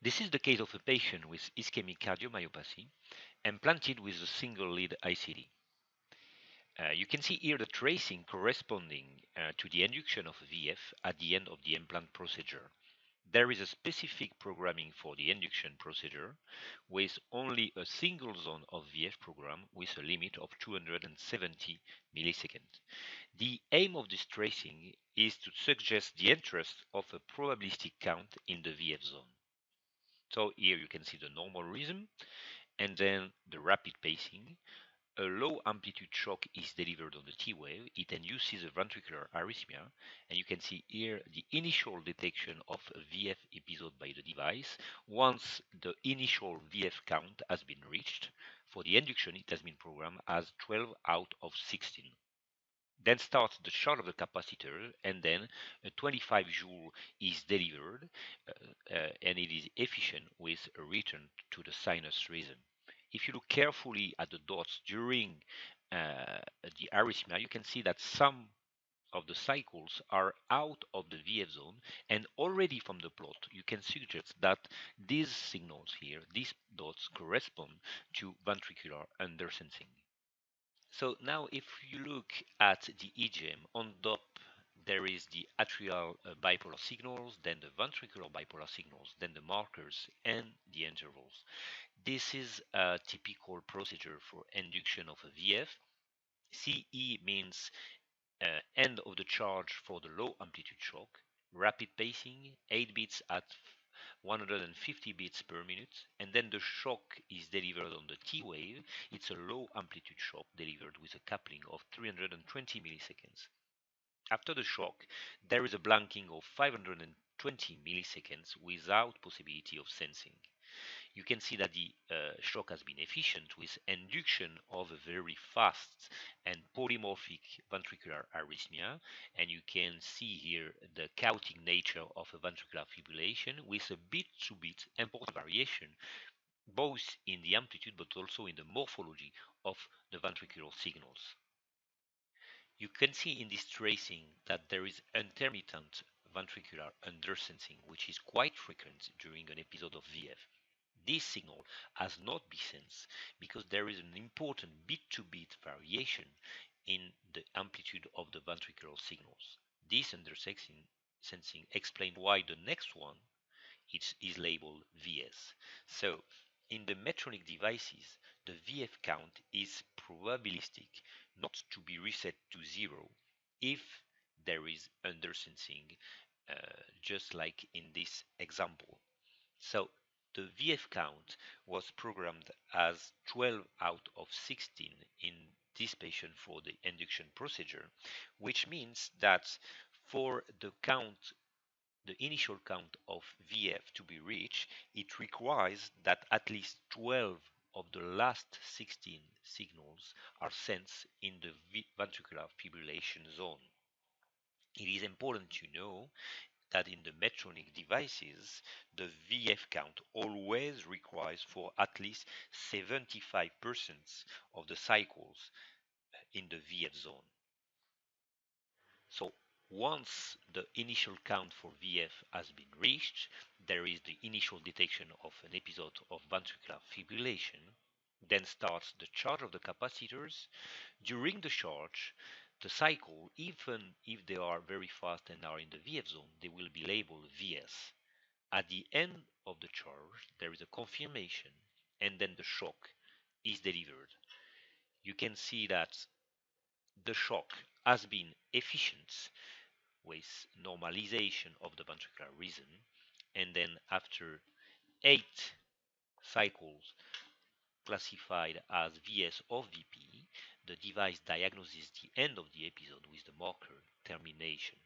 This is the case of a patient with ischemic cardiomyopathy implanted with a single lead ICD. You can see here the tracing corresponding to the induction of VF at the end of the implant procedure. There is a specific programming for the induction procedure with only a single zone of VF program with a limit of 270 milliseconds. The aim of this tracing is to suggest the interest of a probabilistic count in the VF zone. So here you can see the normal rhythm and then the rapid pacing. A low amplitude shock is delivered on the T wave. It induces a ventricular arrhythmia, and you can see here the initial detection of a VF episode by the device. Once the initial VF count has been reached, for the induction it has been programmed as 12 out of 16. Then starts the short of the capacitor, and then a 25 joule is delivered, and it is efficient with a return to the sinus rhythm. If you look carefully at the dots during the arrhythmia, you can see that some of the cycles are out of the VF zone, and already from the plot you can suggest that these signals here, these dots, correspond to ventricular undersensing. So now if you look at the EGM, on top there is the atrial bipolar signals, then the ventricular bipolar signals, then the markers and the intervals. This is a typical procedure for induction of a VF. CE means end of the charge for the low amplitude shock, rapid pacing, 8 beats at 150 beats per minute, and then the shock is delivered on the T wave. It's a low amplitude shock delivered with a coupling of 320 milliseconds. After the shock, there is a blanking of 520 milliseconds without possibility of sensing. You can see that the shock has been efficient with induction of a very fast and polymorphic ventricular arrhythmia, and you can see here the chaotic nature of a ventricular fibrillation with a bit-to-bit important variation both in the amplitude but also in the morphology of the ventricular signals. You can see in this tracing that there is intermittent ventricular undersensing, which is quite frequent during an episode of VF. This signal has not been sensed because there is an important bit-to-bit variation in the amplitude of the ventricular signals. This undersensing explains why the next one is labeled VS. So, in the Medtronic devices, the VF count is probabilistic, not to be reset to zero if there is undersensing, just like in this example. So the VF count was programmed as 12 out of 16 in this patient for the induction procedure, which means that for the initial count of VF to be reached, it requires that at least 12 of the last 16 signals are sensed in the ventricular fibrillation zone. It is important to know that in the Medtronic devices, the VF count always requires for at least 75% of the cycles in the VF zone. So once the initial count for VF has been reached, there is the initial detection of an episode of ventricular fibrillation. Then starts the charge of the capacitors. During the charge, the cycle, even if they are very fast and are in the VF zone, they will be labeled VS. At the end of the charge, there is a confirmation, and then the shock is delivered. You can see that the shock has been efficient with normalization of the ventricular rhythm, and then after 8 cycles classified as VS or VP, the device diagnoses the end of the episode with the marker termination.